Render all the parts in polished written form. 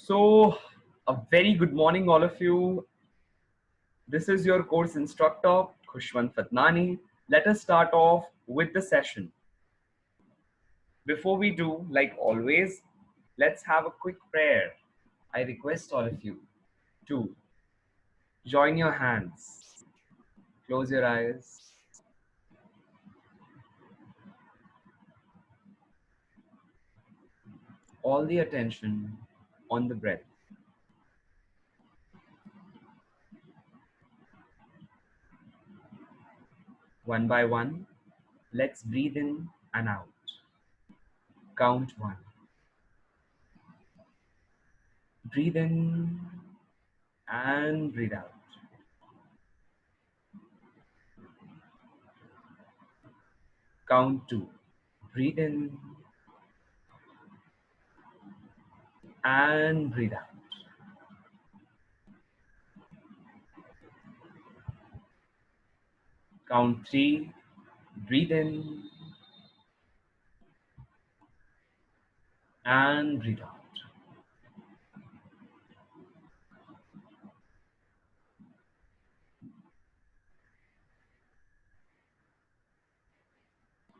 So, a very good morning, all of you. This is your course instructor, Khushwant Fatnani. Let us start off with the session. Before we do, like always, let's have a quick prayer. I request all of you to join your hands, close your eyes, all the attention on the breath. One by one, let's breathe in and out. Count one. Breathe in and breathe out. Count two. Breathe in and breathe out. Count three. Breathe in and breathe out.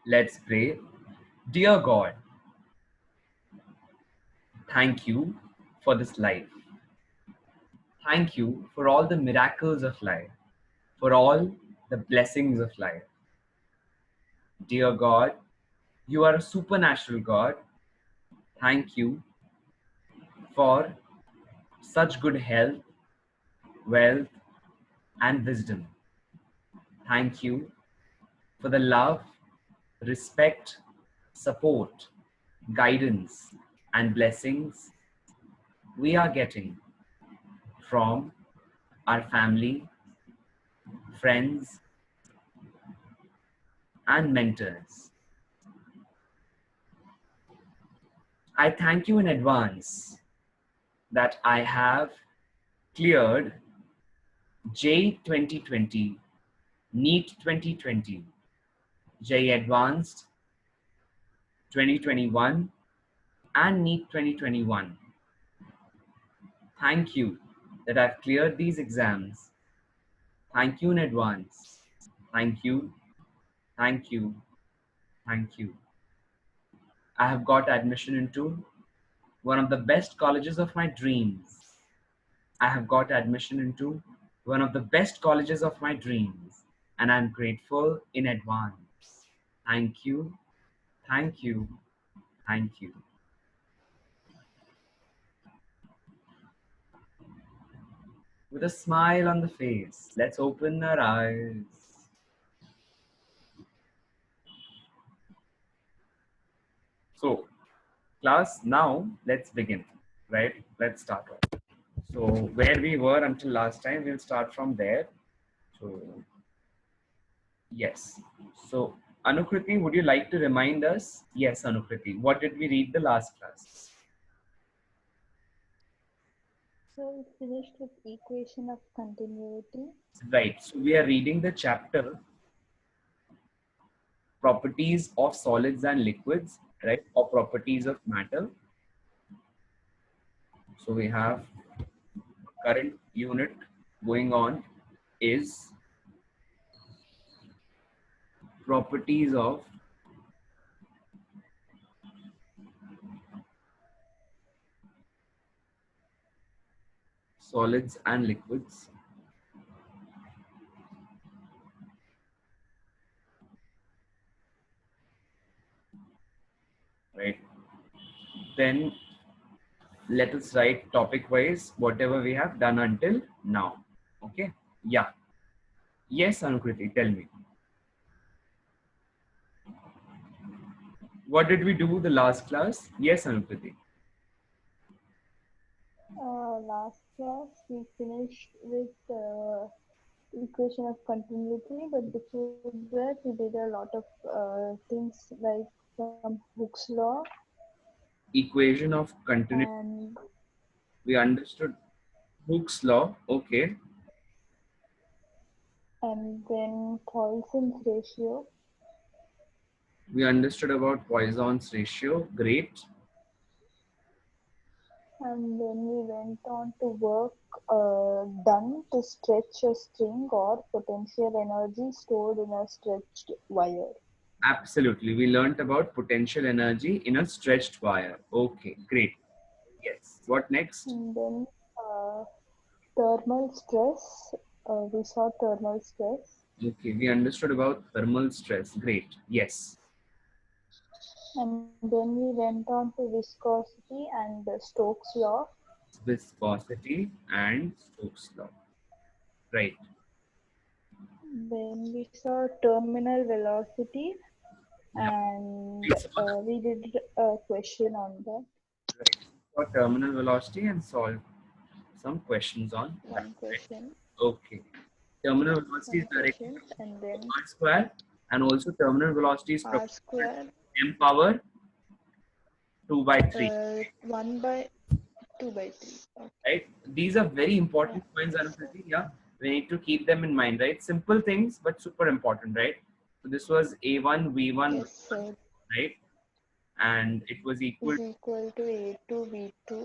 Let's pray. Dear God, thank you for this life. Thank you for all the miracles of life, for all the blessings of life. Dear God, you are a supernatural God. Thank you for such good health, wealth, and wisdom. Thank you for the love, respect, support, guidance, and blessings we are getting from our family, friends, and mentors. I thank you in advance that I have cleared JEE 2020, NEET 2020, JEE Advanced 2021, and NEET 2021. Thank you that I've cleared these exams. Thank you in advance. Thank you, thank you, thank you. I have got admission into one of the best colleges of my dreams. I have got admission into one of the best colleges of my dreams, and I'm grateful in advance. Thank you, thank you, thank you. With a smile on the face, let's open our eyes. So, class, now let's begin, right? Let's start off. So, where we were until last time, we'll start from there. So, yes. So, Anukriti, would you like to remind us? Yes, Anukriti. What did we read the last class? So we finished with equation of continuity. Right. So, we are reading the chapter properties of solids and liquids, right? Or properties of matter. So, we have current unit going on is properties of solids and liquids. Right. Then let us write topic wise whatever we have done until now. Okay. Yeah. Yes, Anukriti, tell me. What did we do the last class? Yes, Anukriti. Last class we finished with equation of continuity, but before that we did a lot of things like from Hooke's law. Equation of continuity. And We understood Hooke's law. Okay. then Poisson's ratio. We understood about Poisson's ratio. Great. And then we went on to work done to stretch a string or potential energy stored in a stretched wire. Absolutely. We learnt about potential energy in a stretched wire. Okay, great. Yes. What next? And then uh, thermal stress, we saw thermal stress. Okay, we understood about thermal stress. Great. Yes. And then we went on to viscosity and Stokes law. Viscosity and Stokes law. Right. Then we saw terminal velocity Yeah. and We saw we did a question on that, right. For terminal velocity and solve some questions on that. one Right. question, Okay. Terminal velocity is one directly question, and proportional then to r square, and also terminal velocity is r proportional square to m power 2 by 3. 1 by 2 by 3. Okay. Right? These are very Yeah. important points, Anukriti. Yeah, we need to keep them in mind, right? Simple things, but super important, right? So this was A1 V1 Yes, sir. right? And it was equal. Is equal to A2 V2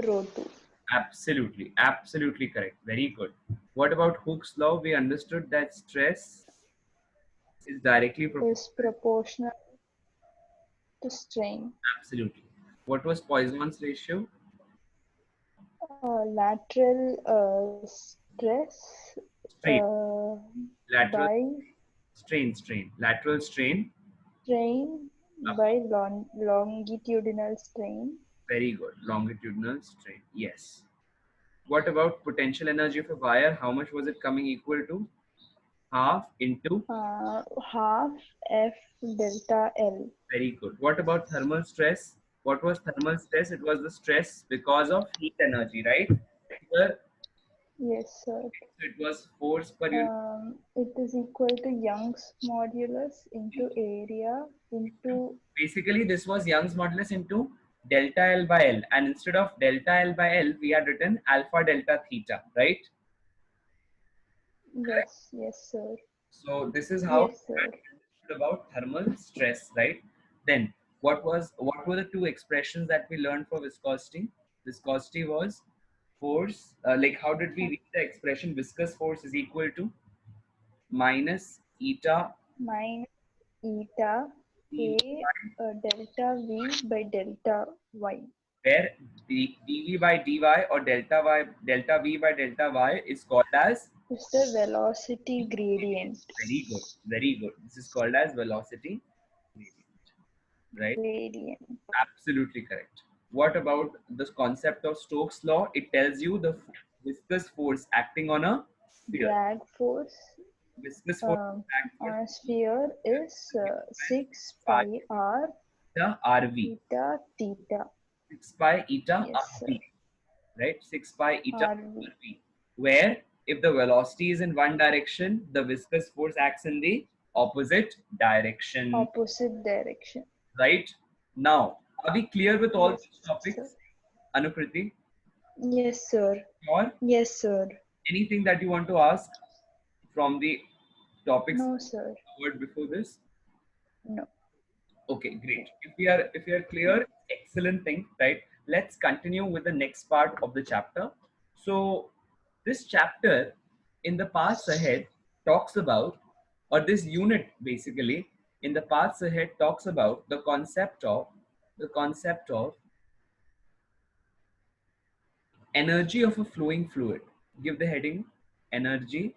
rho 2 Absolutely, absolutely correct. Very good. What about Hooke's law? We understood that stress is directly proportional. is proportional to strain. Absolutely. What was Poisson's ratio? Lateral stress Strain, uh, lateral by strain, lateral strain. strain by longitudinal strain. Very good. Longitudinal strain. Yes. What about potential energy of a wire? How much was it coming equal to? Half into. Half F delta L. Very good. What about thermal stress? What was thermal stress? It was the stress because of heat energy, right? Here, Yes, sir. so it was force per unit. It is equal to Young's modulus into area into Basically, this was Young's modulus into delta L by L, and instead of delta L by L, we had written alpha delta theta, right? Correct. yes, yes, sir. So this is how Yes, sir. we understood about thermal stress, right? Then what were the two expressions that we learned for viscosity? Viscosity was force. Like how did we read the expression viscous force is equal to minus eta Minus eta dV, A delta V by delta Y. where dV by dy or delta V by delta y is called as Is the velocity gradient. very good, very good. This is called as velocity gradient, right? Gradient. Absolutely correct. What about this concept of Stokes' law? It tells you the viscous force acting on a sphere. Drag force Viscous force um, acting on on a sphere is a 6 pi pi r eta RV. theta theta. 6 pi eta Yes, RV, sir. right? 6 pi eta RV. RV. Where if the velocity is in one direction, the viscous force acts in the opposite direction, Opposite direction. right? Now, are we clear with all Yes, these sir. topics, Anukriti? Yes, sir. Or Yes, sir. anything that you want to ask from the topics No, sir. covered before this? No. Okay, great. If we are clear, excellent thing, right? Let's continue with the next part of the chapter. So this chapter in the parts ahead talks about, or this unit basically in the parts ahead talks about the concept of energy of a flowing fluid. Give the heading energy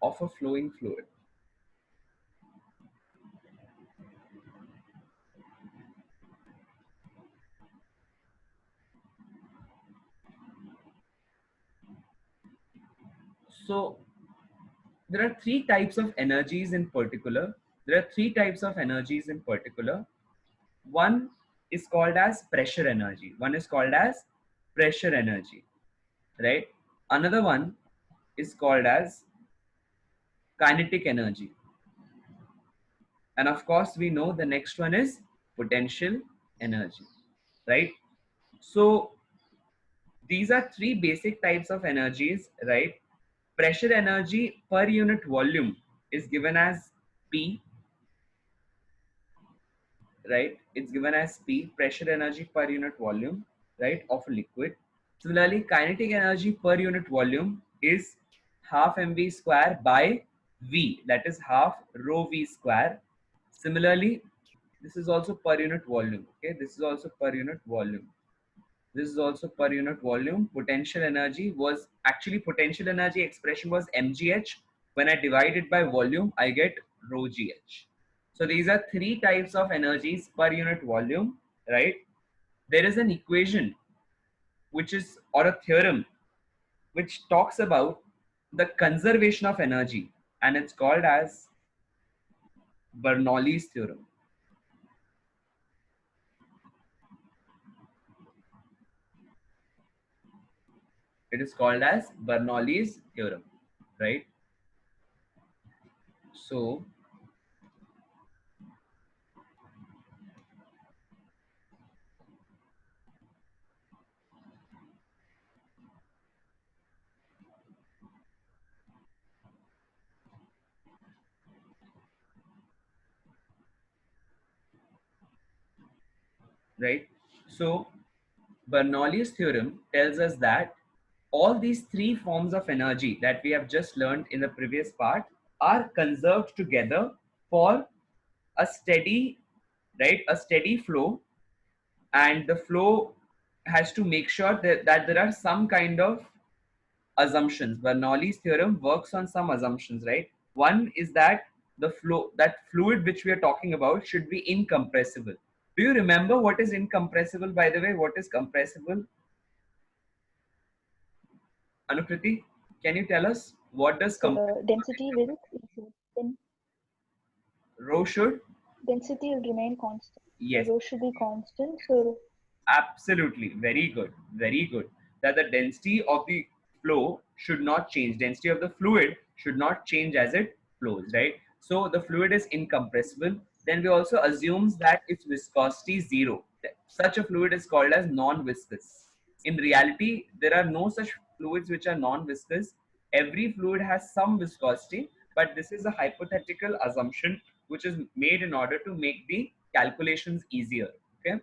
of a flowing fluid. So there are three types of energies in particular. There are three types of energies in particular. One is called as pressure energy. One is called as pressure energy, right? Another one is called as kinetic energy. And of course, we know the next one is potential energy, right? So these are three basic types of energies, right? Pressure energy per unit volume is given as P, right? It's given as P, pressure energy per unit volume. right, of a liquid. Similarly, kinetic energy per unit volume is half mv square by v, that is half rho v square. Similarly, this is also per unit volume. Okay, this is also per unit volume. This is also per unit volume. Potential energy was actually, potential energy expression was mgh. When I divide it by volume, I get rho gh. So these are three types of energies per unit volume, right? There is an equation which is, or a theorem which talks about the conservation of energy, and it's called as Bernoulli's theorem. It is called as Bernoulli's theorem, right? So, right? So, Bernoulli's theorem tells us that all these three forms of energy that we have just learned in the previous part are conserved together for a steady, right, a steady flow. And the flow has to make sure that there are some kind of assumptions. Bernoulli's theorem works on some assumptions, right? One is that the flow, that fluid which we are talking about should be incompressible. Do you remember what is incompressible, by the way? What is compressible? Anukriti, can you tell us what does Density will then rho should? density will remain constant. Yes, Rho should be constant. So absolutely. Very good. Very good. That the density of the flow should not change. Density of the fluid should not change as it flows, right? So the fluid is incompressible. Then we also assumes that its viscosity is zero. Such a fluid is called as non-viscous. In reality, there are no such fluids which are non-viscous. Every fluid has some viscosity, but this is a hypothetical assumption which is made in order to make the calculations easier. Okay.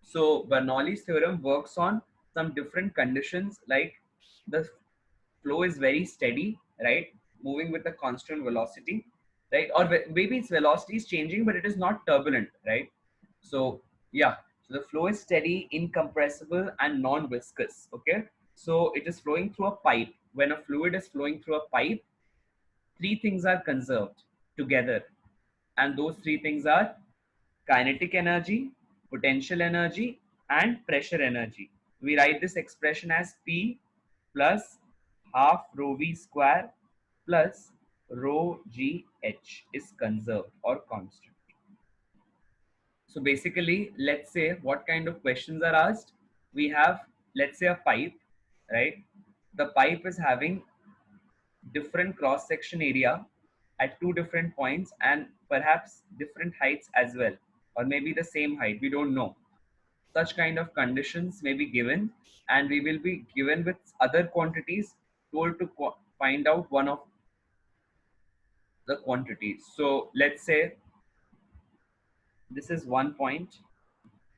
So Bernoulli's theorem works on some different conditions, like the flow is very steady, right? Moving with a constant velocity, right? Or maybe its velocity is changing, but it is not turbulent, right? So yeah, so the flow is steady, incompressible, and non-viscous. Okay, so it is flowing through a pipe. When a fluid is flowing through a pipe, three things are conserved together, and those three things are kinetic energy, potential energy, and pressure energy. We write this expression as P plus half rho V square plus rho GH is conserved or constant. So basically, let's say what kind of questions are asked. We have, let's say, a pipe, right? The pipe is having different cross section area at two different points and perhaps different heights as well, or maybe the same height, we don't know. Such kind of conditions may be given, and we will be given with other quantities, told to find out one of the quantities. So let's say this is one point,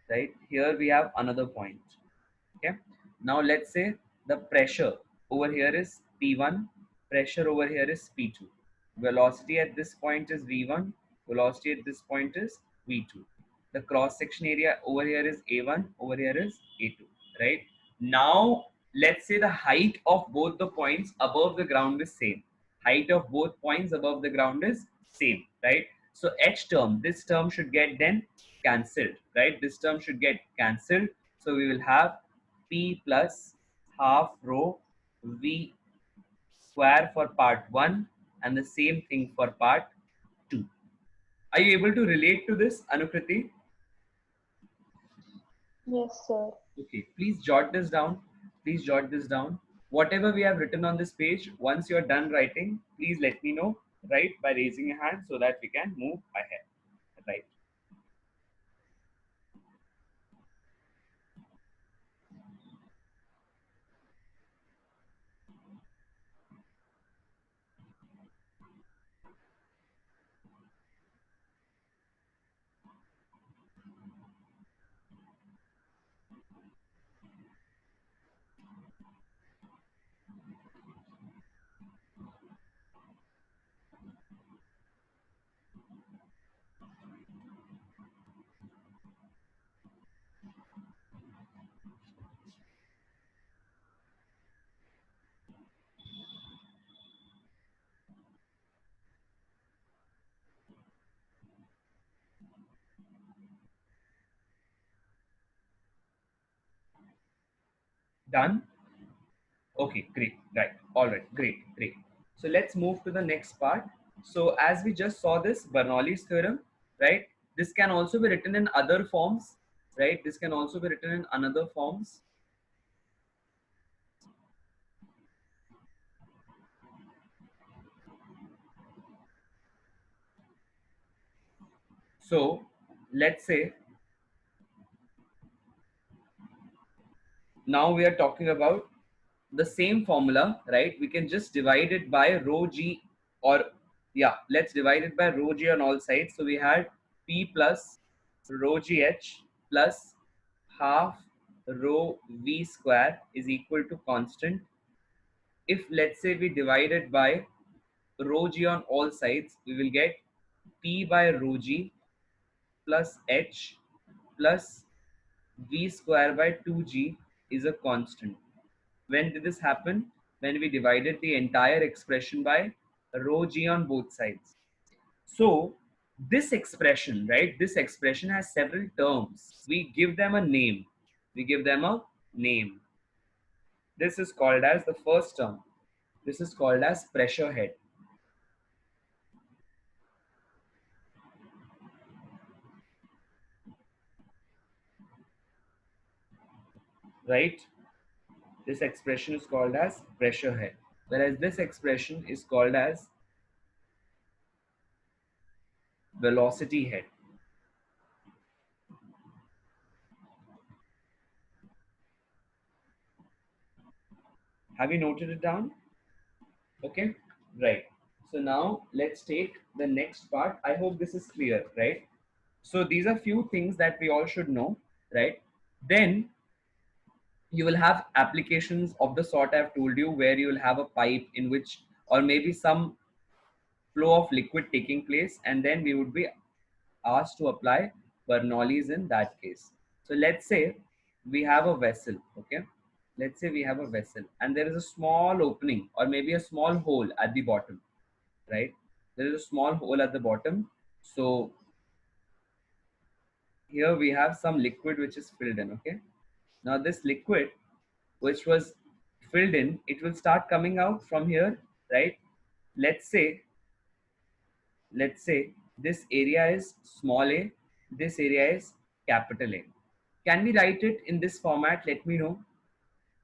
right? Here we have another point. Okay, now let's say the pressure over here is P1, pressure over here is P2, velocity at this point is V1, velocity at this point is V2, the cross section area over here is A1, over here is A2, right? Now let's say the height of both the points above the ground is same. Height of both points above the ground is same, right? So H term, this term should get then cancelled, right? This term should get cancelled. So we will have P plus half rho V square for part 1 and the same thing for part 2. Are you able to relate to this, Anukriti? yes, sir. Okay, please jot this down. Please jot this down. Whatever we have written on this page, once you're done writing, please let me know, right, by raising your hand so that we can move ahead, right? Done? Okay, great. Right. All right. Great. Great. So let's move to the next part. So as we just saw this Bernoulli's theorem, right? This can also be written in other forms, right? This can also be written in another forms. So let's say now we are talking about the same formula, right? We can just divide it by rho g, or yeah, let's divide it by rho g on all sides. So we had p plus rho g h plus half rho v square is equal to constant. If let's say we divide it by rho g on all sides, we will get p by rho g plus h plus v square by 2g is a constant. When did this happen? When we divided the entire expression by rho g on both sides. So this expression, right? This expression has several terms. We give them a name. We give them a name. This is called as the first term. This is called as pressure head, right? This expression is called as pressure head. Whereas this expression is called as velocity head. Have you noted it down? Okay, right. So now let's take the next part. I hope this is clear, right? So these are few things that we all should know, right? Then you will have applications of the sort I've told you, where you will have a pipe in which, or maybe some flow of liquid taking place, and then we would be asked to apply Bernoulli's in that case. So let's say we have a vessel, okay? Let's say we have a vessel and there is a small opening or maybe a small hole at the bottom, right? There is a small hole at the bottom. So here we have some liquid which is filled in, okay? Now this liquid which was filled in, it will start coming out from here, right? Let's say, let's say this area is small a, this area is capital A. Can we write it in this format? Let me know.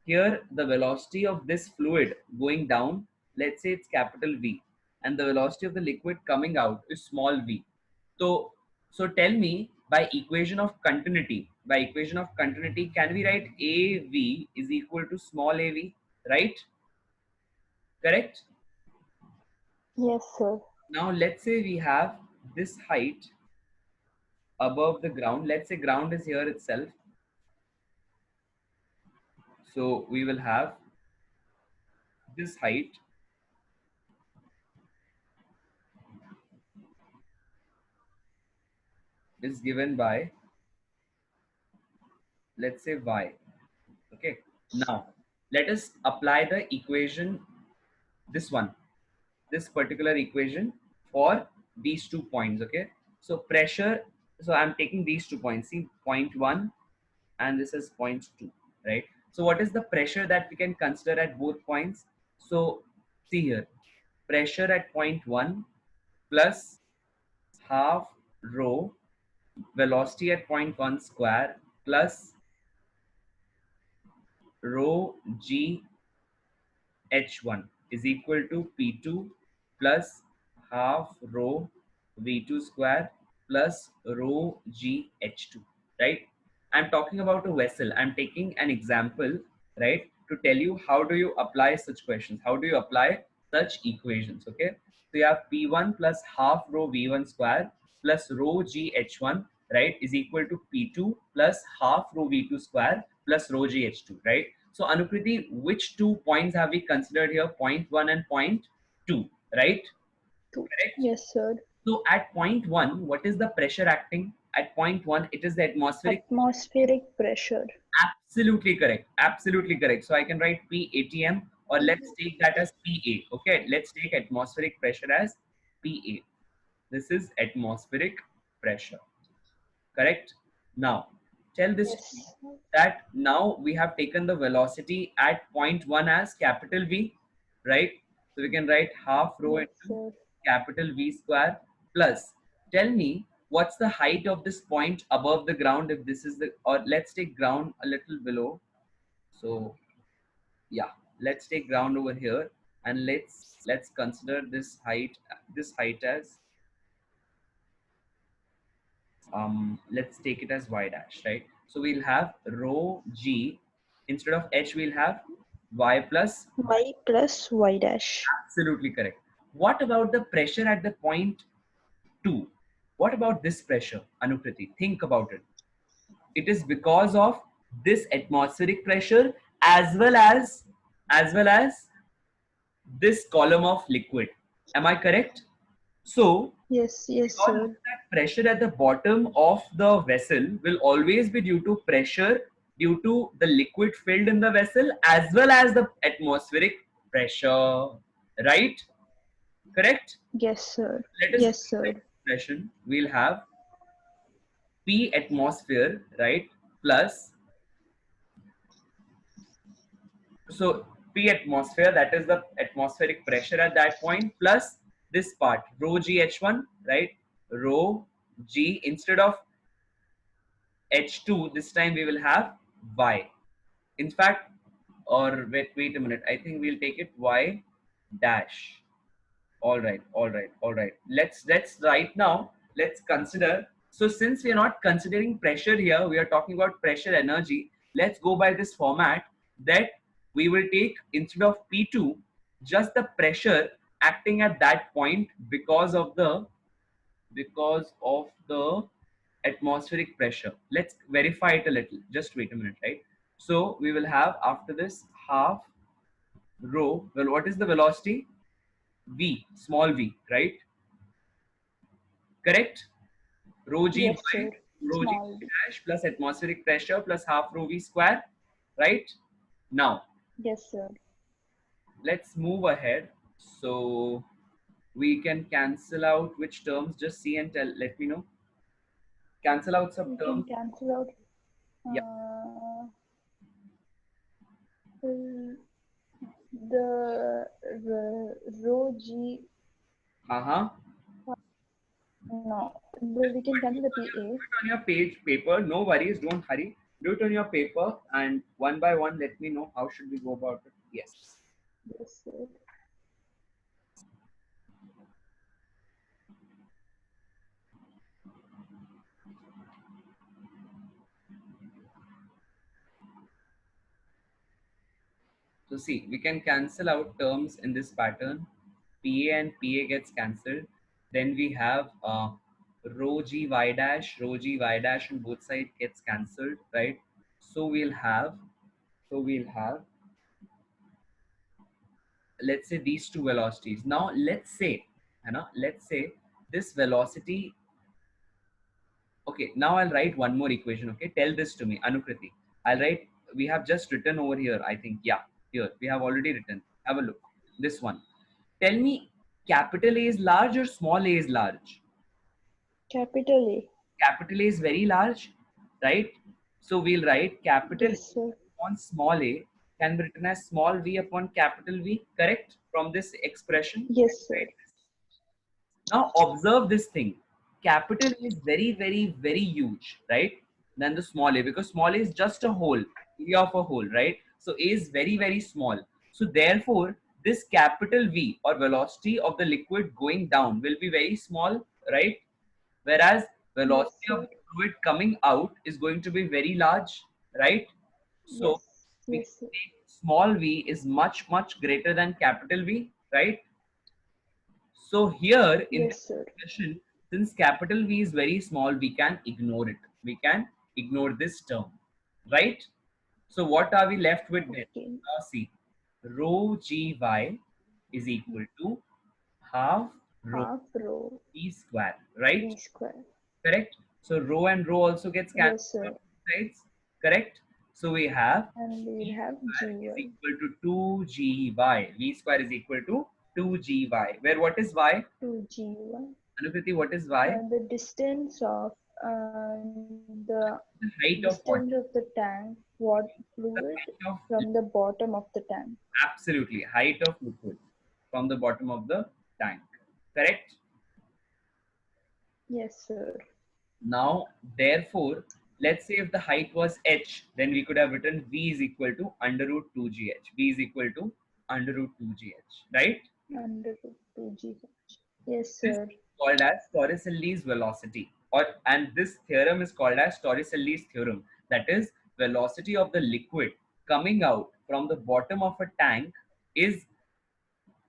Here, the velocity of this fluid going down, let's say it's capital V, and the velocity of the liquid coming out is small v. So, so tell me, by equation of continuity, can we write AV is equal to small av, right? Correct? Yes, sir. Now, let's say we have this height above the ground. Let's say ground is here itself. So we will have this height is given by, let's say, y. Okay. Now let us apply the equation, this one, this particular equation for these 2 points. Okay. So pressure. So I'm taking these 2 points. See, point one and this is point two, right? So what is the pressure that we can consider at both points? So see here, pressure at point one plus half rho velocity at point one square plus rho g h1 is equal to p2 plus half rho v2 square plus rho g h2, right? I'm talking about a vessel. I'm taking an example, right, to tell you how do you apply such questions, how do you apply such equations. Okay, so you have p1 plus half rho v1 square plus rho g h1, right, is equal to p2 plus half rho v2 square plus rho g h2, right? So Anukriti, which 2 points have we considered here? Point one and point two, right? Two. Correct. Yes, sir. So at point one, what is the pressure acting? At point one, it is the atmospheric. Atmospheric pressure. Absolutely correct. Absolutely correct. So I can write P ATM, or let's take that as PA. Okay, let's take atmospheric pressure as PA. This is atmospheric pressure. Correct. Now, tell this to me, Yes. that now we have taken the velocity at point 1 as capital V, right? So we can write half rho Yes, into sir. capital V square plus, tell me what's the height of this point above the ground, if this is the, or let's take ground a little below. So yeah, let's take ground over here, and let's consider this height as, let's take it as y dash, right? So we'll have rho g, instead of h we'll have y plus. Y plus Y dash. Absolutely correct. What about the pressure at the point 2? What about this pressure, Anukriti? Think about it. It is because of this atmospheric pressure, as well as as well as this column of liquid. Am I correct? So Yes, yes, because of sir. that, pressure at the bottom of the vessel will always be due to pressure due to the liquid filled in the vessel, as well as the atmospheric pressure. Right? Correct? Yes, sir. Let us Yes, write the sir. expression. We'll have P atmosphere, right? Plus, so P atmosphere, that is the atmospheric pressure at that point, plus this part rho g h1, right? Rho g, instead of h2 this time we will have y. In fact, or wait a minute, I think we'll take it y dash. All right, all right, all right. Let's right now, let's consider. So since we are not considering pressure here, we are talking about pressure energy. Let's go by this format, that we will take, instead of P2, just the pressure acting at that point because of the atmospheric pressure. Let's verify it a little. Just wait a minute, right? So we will have after this half rho. Well, what is the velocity? V, small v, right? Correct? Rho g Yes, by sir. rho g Small d. dash plus atmospheric pressure plus half rho v square, right? Now Yes, sir. let's move ahead. So we can cancel out which terms. Just see and tell. Let me know. Cancel out some We can terms. cancel out Yeah. uh, the rho G. Uh huh. No, we can cancel the PA. Do it on your page paper. No worries. Don't hurry. Do it on your paper, and one by one, let me know how should we go about it. Yes. Yes, sir. So see, we can cancel out terms in this pattern. PA and PA gets cancelled. Then we have rho g y dash on both sides gets cancelled, right? So we'll have, let's say these two velocities. Now let's say this velocity. Okay, now I'll write one more equation. Okay, tell this to me, Anukriti. I'll write. We have just written over here. I think, yeah, here we have already written. Have a look. This one. Tell me, capital A is large or small a is large? Capital A. Capital A is very large, right? So we'll write capital A Yes, sir. upon small a can be written as small v upon capital V, correct? From this expression. Yes, sir. Now observe this thing. Capital A is very, very, very huge, right? Than the small a, because small a is just a hole, area of a hole, right? So A is very, very small. So therefore, this capital V or velocity of the liquid going down will be very small, right? Whereas Yes, velocity of sir. the fluid coming out is going to be very large, right? So Yes. we can Yes, sir. take small v is much, much greater than capital V, right? So here in this Yes, sir. expression, since capital V is very small, we can ignore it. We can ignore this term, right? So what are we left with then? Okay. Now see, rho gy is equal to half rho Half rho v square, right? V square. Correct? So rho and rho also gets Yes, cancelled on sir. both sides, correct? So we have And we v will have square is GY. equal to 2gy. V square is equal to 2gy. Where what is y? 2GY. Anukriti, what is y? The distance of The The height of what? distance of the tank, what The fluid height of from the bottom of the tank. absolutely height of liquid from the bottom of the tank. Correct? Yes, sir. Now, therefore, let's say if the height was h, then we could have written v is equal to under root 2gh. V is equal to under root 2gh, right? Under 2G. Yes, This is sir. called as Torricelli's velocity, and this theorem is called as Torricelli's theorem. That is, velocity of the liquid coming out from the bottom of a tank is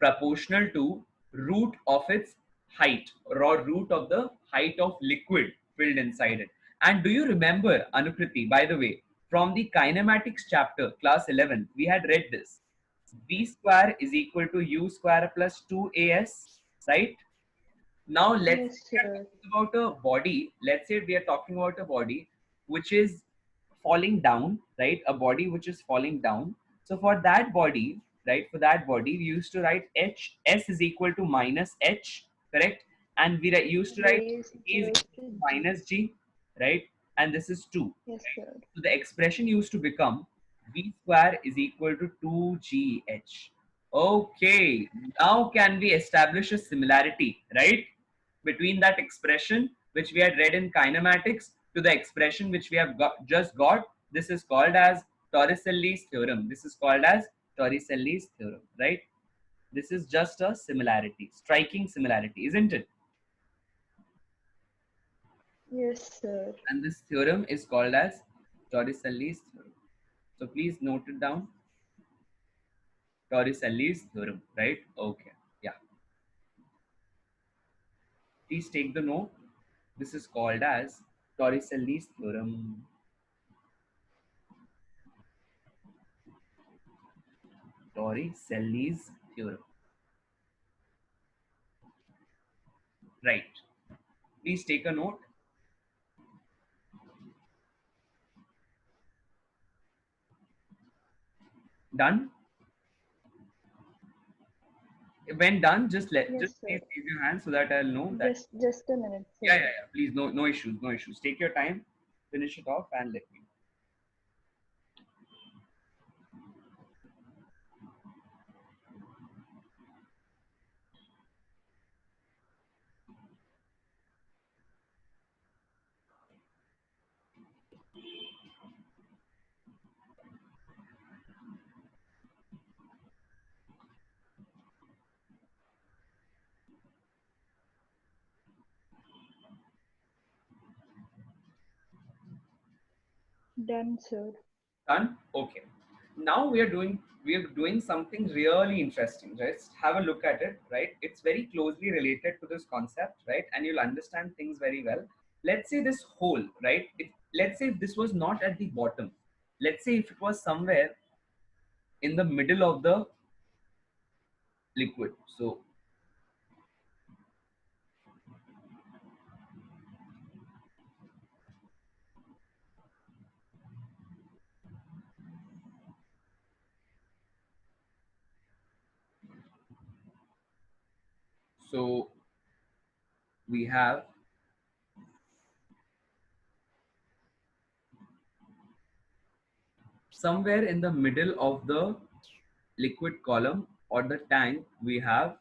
proportional to root of its height, or root of the height of liquid filled inside it. And do you remember, Anukriti, by the way, from the kinematics chapter, class 11, we had read this. V square is equal to u square plus 2as, right? Now, let's say Yes, we are sir. talking about a body. Let's say we are talking about a body which is falling down, right? A body which is falling down. So for that body, right? For that body, we used to write s is equal to minus h, correct? And we used to write Raised a is to equal to G. minus g, right? And this is 2. Yes, sir. So the expression used to become v square is equal to 2gh. Okay, now can we establish a similarity, right? Between that expression which we had read in kinematics to the expression which we have just got. This is called as Torricelli's theorem. This is called as Torricelli's theorem, right? This is just a similarity, striking similarity, isn't it? Yes, sir. And this theorem is called as Torricelli's theorem. So please note it down. Torricelli's theorem, right? Okay. Yeah. Please take the note. This is called as Torricelli's theorem. Torricelli's theorem. Right. Please take a note. Done? When done, just Yes, please sir. raise your hand so that I'll know that. Just a minute, Yeah, sir. yeah, yeah. Please, no issues, no issues. Take your time, finish it off, and let me know. Done, sir. Done? Okay. Now we are doing something really interesting. Just have a look at it, right? It's very closely related to this concept, right? And you'll understand things very well. Let's say this hole, right? Let's say if this was not at the bottom. Let's say if it was somewhere in the middle of the liquid. So we have somewhere in the middle of the liquid column or the tank, we have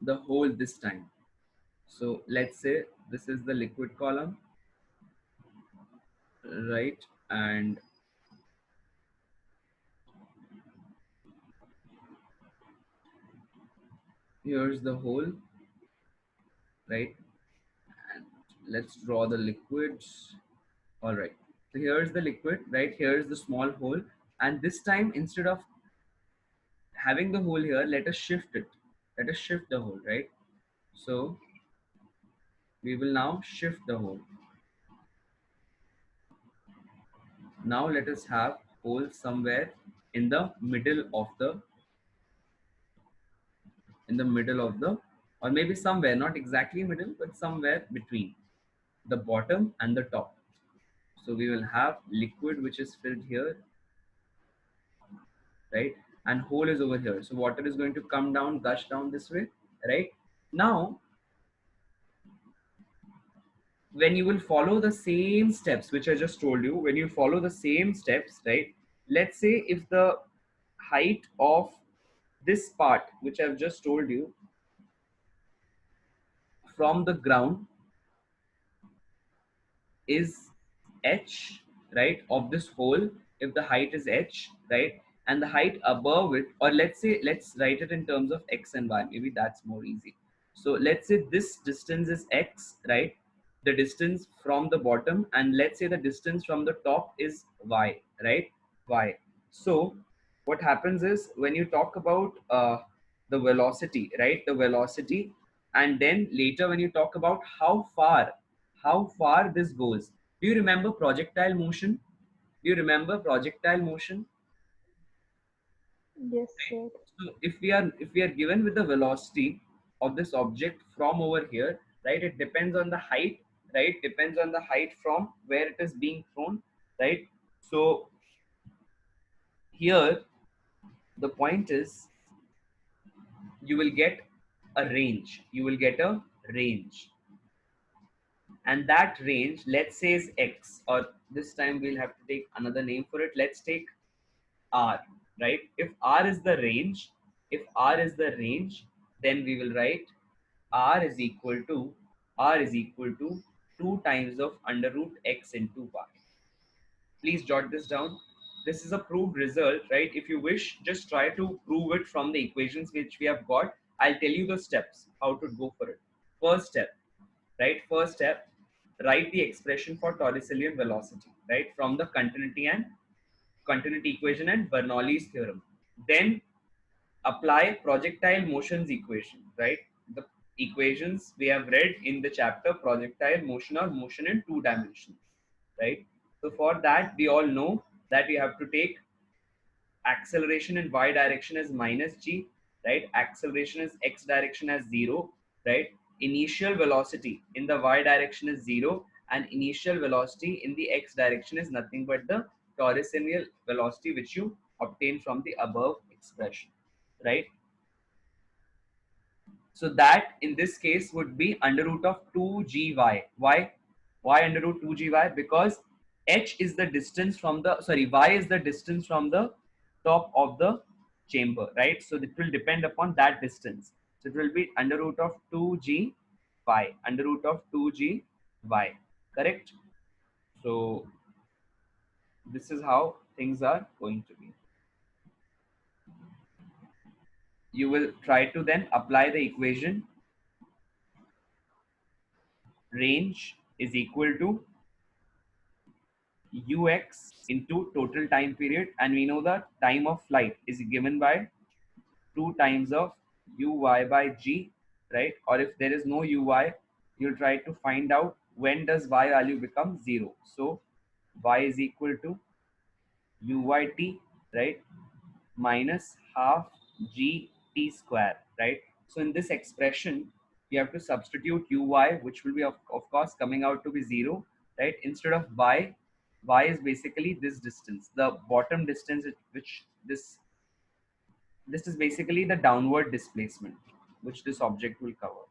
the hole this time. So let's say this is the liquid column, right? And here's the hole, right? And let's draw the liquids. All right. So here's the liquid, right? Here's the small hole. And this time, instead of having the hole here, let us shift it. Let us shift the hole, right? So we will now shift the hole. Now let us have hole somewhere in the middle of the or maybe somewhere, not exactly middle, but somewhere between the bottom and the top. So we will have liquid which is filled here, right? And hole is over here. So water is going to come down, gush down this way, right? Now when you will follow the same steps which I just told you, when you follow the same steps, right? Let's say if the height of this part which I've just told you from the ground is h, right, of this hole, if the height is h, right, and the height above it, or let's say, let's write it in terms of x and y, maybe that's more easy. So let's say this distance is x, right, the distance from the bottom, and let's say the distance from the top is y, right, y. So what happens is when you talk about the velocity, right, the velocity, and then later when you talk about how far this goes. Do you remember projectile motion? Do you remember projectile motion? Yes, sir. So if we are given with the velocity of this object from over here, right, it depends on the height, right, depends on the height from where it is being thrown, right. So here the point is you will get a range, you will get a range, and that range, let's say, is x, or this time we'll have to take another name for it. Let's take r, right? If r is the range, if r is the range, then we will write r is equal to r is equal to 2 times of under root x into y. Please jot this down. This is a proved result, right? If you wish, just try to prove it from the equations which we have got. I'll tell you the steps how to go for it. First step, right? First step, write the expression for Torricellian velocity, right? From the continuity equation and Bernoulli's theorem. Then apply projectile motions equation, right? The equations we have read in the chapter projectile motion or motion in 2 dimensions, right? So for that, we all know that we have to take acceleration in y direction as minus g, right? Acceleration is x direction as 0, right? Initial velocity in the y direction is 0, and initial velocity in the x direction is nothing but the Torricellian velocity which you obtain from the above expression, right? So that in this case would be under root of 2gy. Why under root 2gy? Because h is the distance from the, sorry, y is the distance from the top of the chamber, right? So it will depend upon that distance. So it will be under root of 2gy, under root of 2gy, correct? So this is how things are going to be. You will try to then apply the equation range is equal to ux into total time period, and we know that time of flight is given by 2 times of uy by g, right? Or if there is no uy, you'll try to find out when does y value become 0. So y is equal to uyt, right, minus half gt square, right? So in this expression, you have to substitute uy, which will be of course coming out to be 0, right? Instead of y is basically this distance, the bottom distance, which this is basically the downward displacement which this object will cover,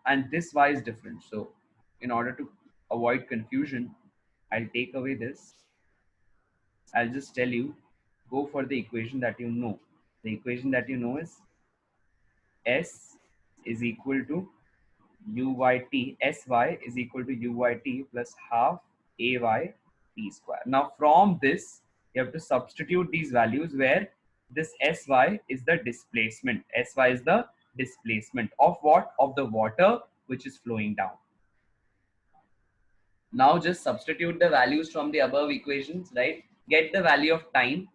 and this y is different. So in order to avoid confusion, I'll take away this. I'll just tell you, go for the equation that you know. The equation that you know is S is equal to UYT, SY is equal to UYT plus half AY T square. Now from this, you have to substitute these values where this SY is the displacement. SY is the displacement of what? Of the water which is flowing down. Now just substitute the values from the above equations, right? Get the value of time.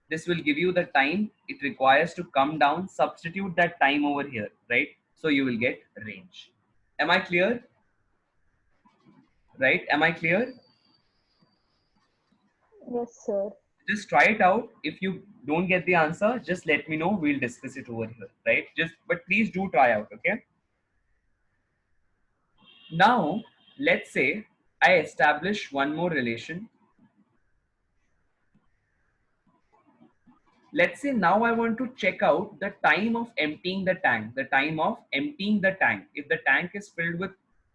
This will give you the time it requires to come down. Substitute that time over here, right? So you will get range. Am I clear? Right? Am I clear? Yes, sir. Just try it out. If you don't get the answer, just let me know. We'll discuss it over here, right? Just, but please do try out, okay? Now, let's say I establish one more relation. Let's say now I want to check out the time of emptying the tank, the time of emptying the tank. If the tank is filled with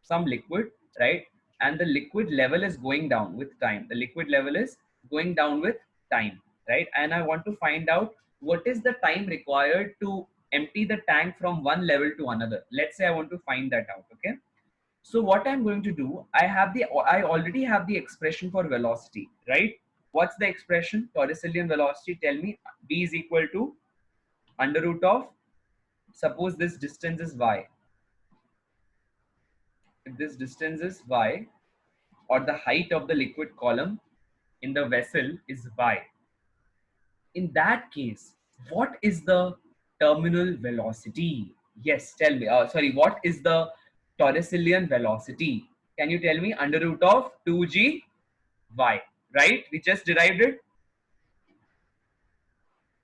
some liquid, right? And the liquid level is going down with time. The liquid level is going down with time, right? And I want to find out what is the time required to empty the tank from one level to another. Let's say I want to find that out, okay? So what I'm going to do, I already have the expression for velocity, right? What's the expression? Torricellian velocity, tell me. V is equal to under root of, suppose this distance is y. If this distance is y, or the height of the liquid column in the vessel is y, in that case, what is the terminal velocity? Yes, tell me. Sorry, what is the Torricellian velocity? Can you tell me? Under root of 2g y, right? We just derived it.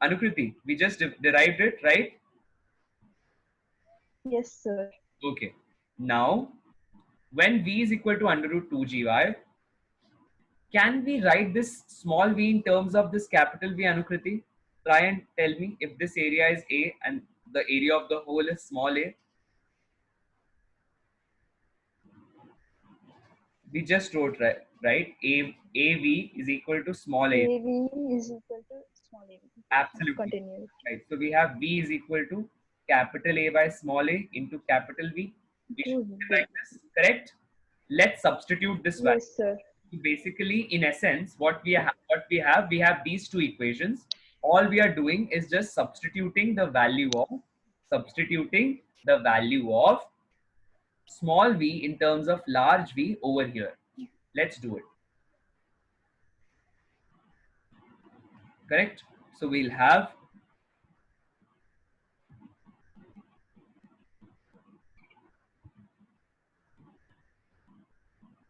Anukriti, we just derived it, right? Yes, sir. Okay. Now, when v is equal to under root 2gy, can we write this small v in terms of this capital V, Anukriti? Try and tell me if this area is A and the area of the whole is small a. We just wrote, right? AV is equal to small a. AV is equal to small a. Absolutely. Continue. Right. So we have V is equal to capital A by small a into capital V. We should To write B. this, correct? Let's substitute this value. Yes, sir. So basically, in essence, we have these two equations. All we are doing is just substituting the value of small v in terms of large V over here. Let's do it. Correct? So we'll have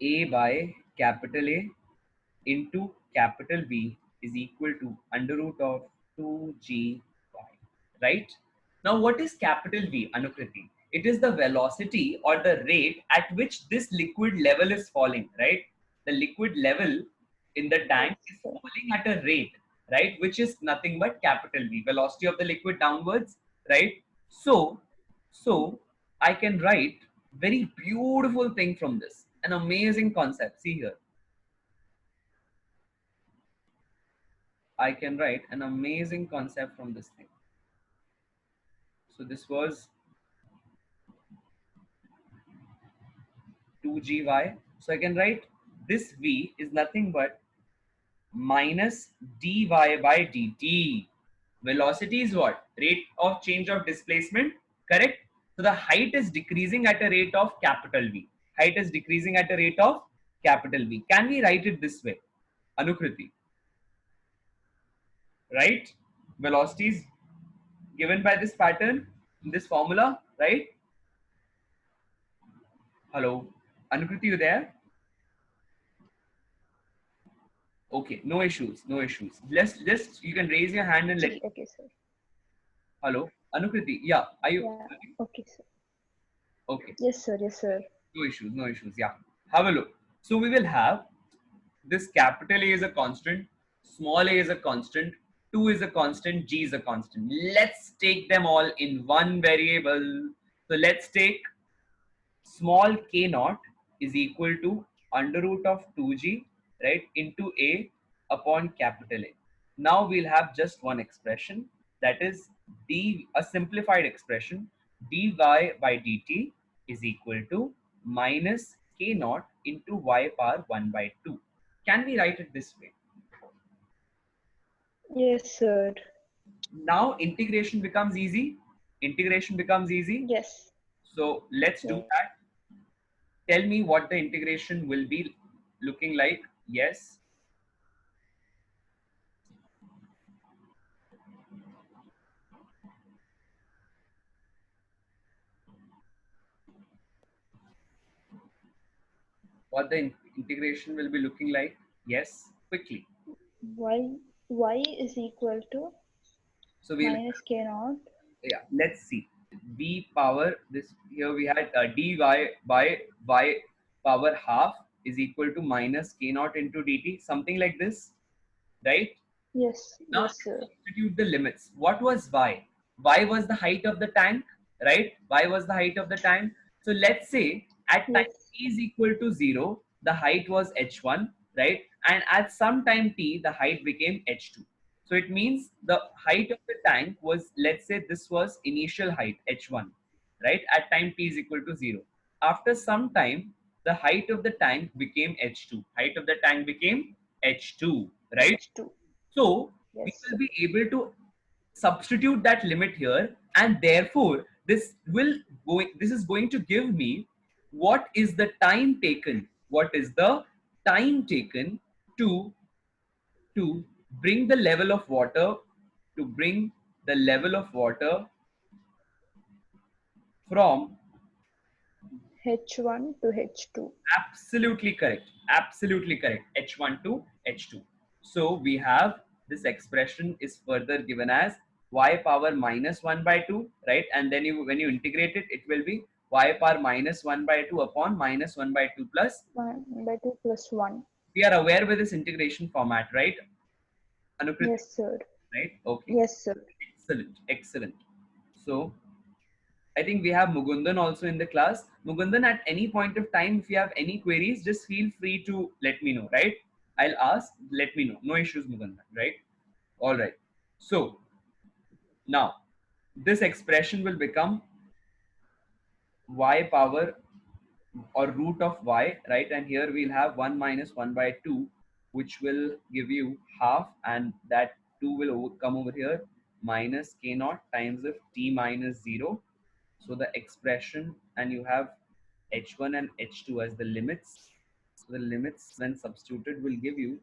A by capital A into capital V is equal to under root of 2gy, right? Now, what is capital V, Anukriti? It is the velocity or the rate at which this liquid level is falling, right? The liquid level in the tank Yes, is sir. falling at a rate, right? Which is nothing but capital V, velocity of the liquid downwards, right? So I can write very beautiful thing from this, an amazing concept. See here, I can write an amazing concept from this thing. So this was 2gy. So I can write this v is nothing but minus dy by dt. Velocity is what? Rate of change of displacement, correct? So the height is decreasing at a rate of capital V. Height is decreasing at a rate of capital V. Can we write it this way? Anukriti, right? Velocity is given by this pattern, this formula, right? Hello, Anukriti, you there? Okay, no issues, no issues. Just you can raise your hand and let. Okay, sir. Hello, Anukriti. Yeah, are you? Yeah. Okay, sir. Okay, Yes, sir. Yes, sir. no issues, no issues. Yeah, have a look. So we will have this capital A is a constant, small a is a constant, 2 is a constant, G is a constant. Let's take them all in one variable. So let's take small k naught is equal to under root of 2g, right, into a upon capital A. Now we'll have just one expression, that is a simplified expression, dy by dt is equal to minus k naught into y power 1 by 2. Can we write it this way? Yes, sir. Now integration becomes easy. Integration becomes easy. Yes. So let's do Yes. that. Tell me what the integration will be looking like. Yes. What the integration will be looking like. Yes. Quickly. Y y is equal to So we'll, minus k naught. yeah, let's see. V power, this here we had dy by y power half is equal to minus k naught into dt, something like this, right? Yes. Now Yes, let's sir. substitute the limits. What was y? Y was the height of the tank, right? Y was the height of the tank. So let's say At time Yes. t is equal to 0, the height was h1, right? And at some time t, the height became h2. So it means the height of the tank was, let's say this was initial height h1, right? At time t is equal to 0. After some time, the height of the tank became h2. Height of the tank became h2, right? H2. So we Yes, will sir. be able to substitute that limit here, and therefore this is going to give me what is the time taken, what is the time taken to to bring the level of water, to bring the level of water from. H1 to H2. Absolutely correct. Absolutely correct. H1 to H2. So we have this expression is further given as y power minus 1 by 2, right? And then when you integrate it, it will be y power minus 1 by 2 upon minus 1 by 2 plus. 1 by 2 plus 1. We are aware with this integration format, right? Anukriti, Yes, sir. right? Okay. Yes, sir. Excellent. Excellent. So I think we have Mugundan also in the class. Mugundan, at any point of time, if you have any queries, just feel free to let me know, right? I'll ask, let me know. No issues, Mugundan, right? All right. So now this expression will become y power or root of y, right? And here we'll have 1 minus 1 by 2, which will give you half, and that 2 will come over here, minus k naught times of t minus 0. So the expression, and you have h1 and h2 as the limits. So the limits when substituted will give you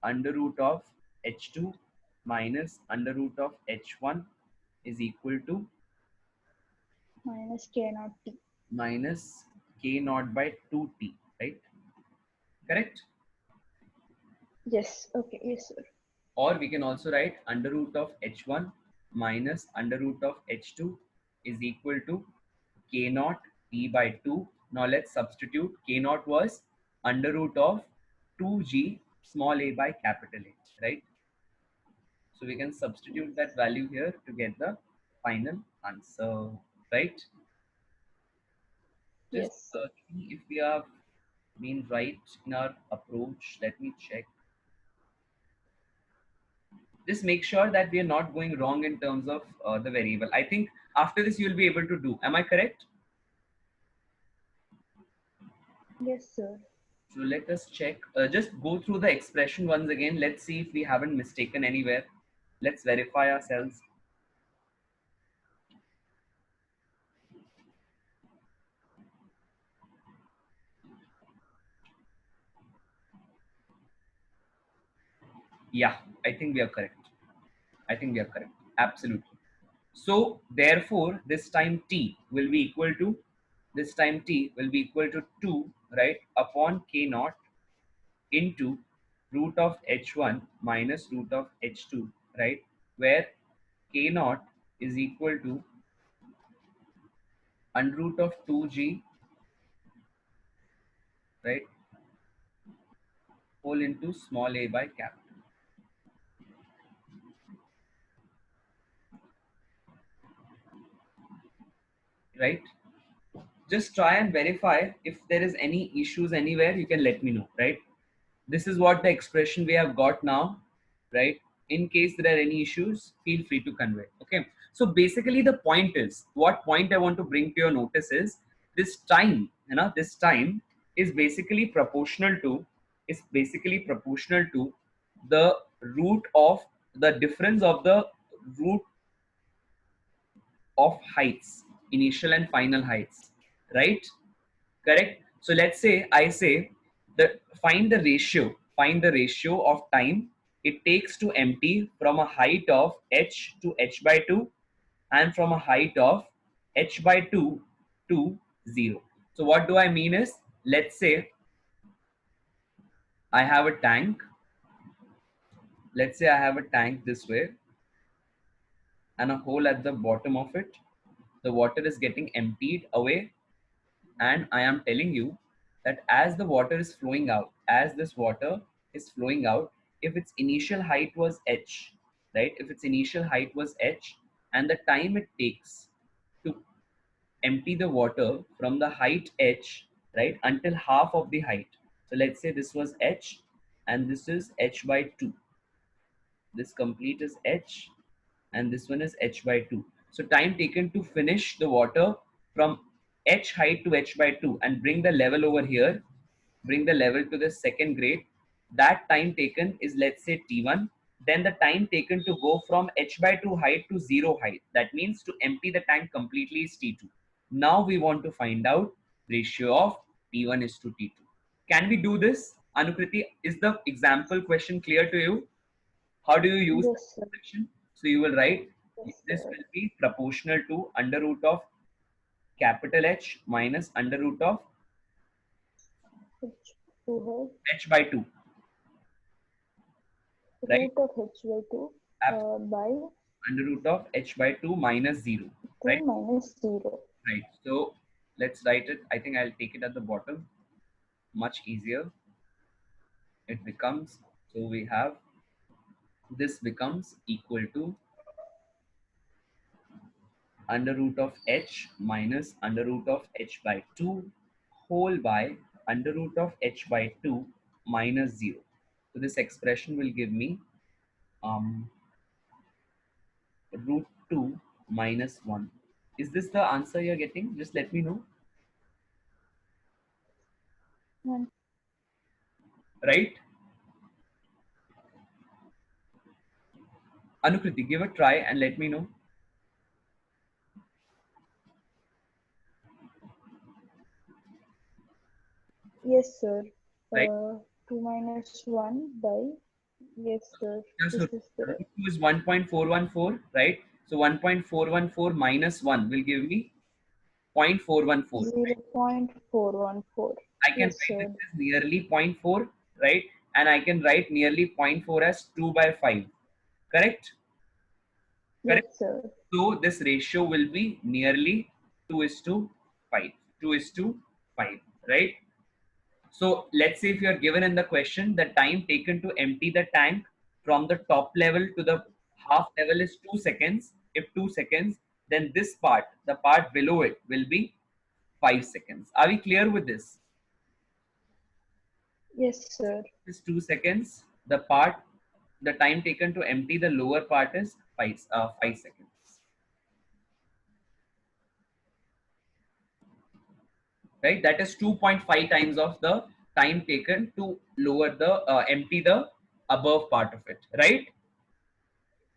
under root of h2 minus under root of h1 is equal to Minus K naught T. minus k naught by 2t, right? Correct? Yes. Okay. Yes, sir. Or we can also write under root of h1 minus under root of h2 is equal to k naught t by 2. Now let's substitute. K naught was under root of 2g small a by capital A, right? So we can substitute that value here to get the final answer, right? Just Yes, sir. see if we have been right in our approach. Let me check. Just make sure that we are not going wrong in terms of the variable. I think after this you'll be able to do. Am I correct? Yes, sir. So let us check. Just go through the expression once again. Let's see if we haven't mistaken anywhere. Let's verify ourselves. Yeah, I think we are correct. I think we are correct. Absolutely. So therefore, this time t will be equal to, this time t will be equal to 2, right, upon k naught into root of h1 minus root of h2, right, where k naught is equal to under root of 2g, right, whole into small a by capital, right? Just try and verify if there is any issues anywhere, you can let me know, right? This is what the expression we have got now, right? In case there are any issues, feel free to convey. Okay, so basically the point is, what point I want to bring to your notice is this time, this time is basically proportional to, the root of the difference of the root of heights, initial and final heights, right? Correct. So let's say I say that find the ratio of time it takes to empty from a height of h to h by 2 and from a height of h by 2 to 0. So what do I mean is, let's say I have a tank. Let's say I have a tank this way and a hole at the bottom of it. The water is getting emptied away, and I am telling you that as the water is flowing out, as this water is flowing out, if its initial height was h, right, if its initial height was h, and the time it takes to empty the water from the height h, right, until half of the height. So let's say this was h and this is h by 2. This complete is h and this one is h by 2. So time taken to finish the water from h height to h by 2 and bring the level over here, bring the level to the second grade, that time taken is, let's say, t1. Then the time taken to go from h by 2 height to 0 height, that means to empty the tank completely, is t2. Now we want to find out ratio of t1 is to t2. Can we do this? Anukriti, is the example question clear to you? How do you use the Yes, sir. expression? So you will write Yes, this sir. will be proportional to under root of capital H minus under root of H to h by 2, right? root of h by 2 Ab- by Under root of h by 2 minus 0, 2 right? minus 0. Right. So let's write it. I think I'll take it at the bottom. Much easier. It becomes, so we have, this becomes equal to under root of h minus under root of h by 2 whole by under root of h by 2 minus 0. So this expression will give me um, root 2 minus 1. Is this the answer you're getting? Just let me know. And Right? Anukriti, give a try and let me know. yes, sir. Right? 2 minus 1 by, yes, sir. Yeah, This so is there. root 2 is 1.414, right? So 1.414 minus 1 will give me 0.414. 0.414. I can Yes, write this sir. as nearly zero point 0.4, right? And I can write nearly zero point 0.4 as 2 by 5. Correct? Yes, Correct. sir. So this ratio will be nearly 2 is to 5. 2 is to 5, right? So let's say if you are given in the question, the time taken to empty the tank from the top level to the half level is 2 seconds. If 2 seconds, then this part, the part below it, will be 5 seconds. Are we clear with this? Yes, sir. Is 2 seconds. The part, the time taken to empty the lower part is 5 seconds. Right? That is 2.5 times of the time taken to lower the empty the above part of it. Right?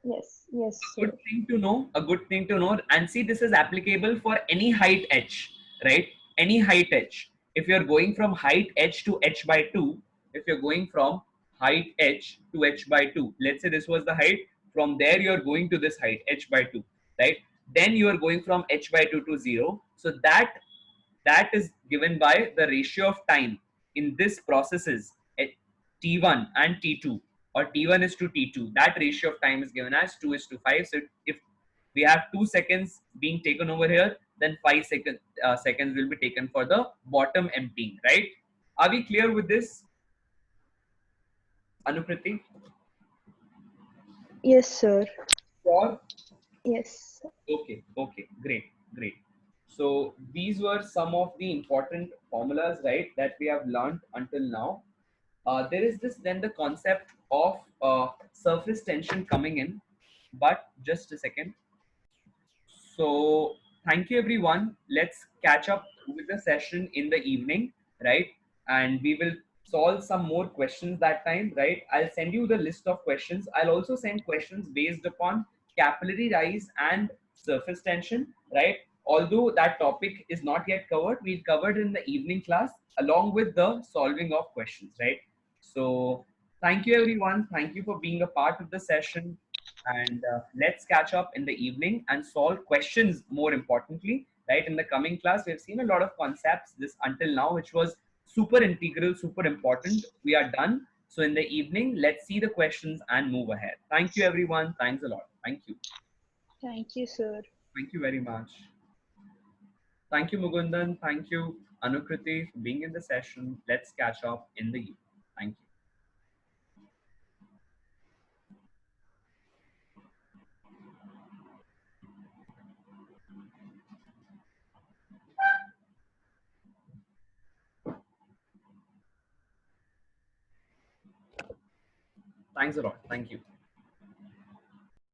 Yes, yes, Good sir. thing to know, a good thing to know. And see, this is applicable for any height h, right? Any height h. If you're going from height h to h by 2, if you're going from height h to h by 2, let's say this was the height, from there you're going to this height h by 2, right? Then you are going from h by 2 to 0. So that is given by the ratio of time in this processes at T1 and T2, or T1 is to T2. That ratio of time is given as 2 is to 5. So if we have 2 seconds being taken over here, then 5 seconds will be taken for the bottom emptying, right? Are we clear with this, Anukriti? Yes, sir. Sure. Yes. Okay, okay, great, great. So these were some of the important formulas, right, that we have learned until now. There is this then the concept of surface tension coming in, but just a second. So thank you everyone. Let's catch up with the session in the evening, right? And we will solve some more questions that time, right? I'll send you the list of questions. I'll also send questions based upon capillary rise and surface tension, right? Although that topic is not yet covered, we'll cover it in the evening class along with the solving of questions, right? So thank you everyone. Thank you for being a part of the session, and let's catch up in the evening and solve questions more importantly, right? In the coming class we've seen a lot of concepts this until now which was super integral, super important. We are done. So in the evening, let's see the questions and move ahead. Thank you everyone. Thanks a lot. Thank you. Thank you, sir. Thank you very much. Thank you, Mugundan. Thank you, Anukriti, for being in the session. Let's catch up in the evening. Thank you. Thanks a lot. Thank you.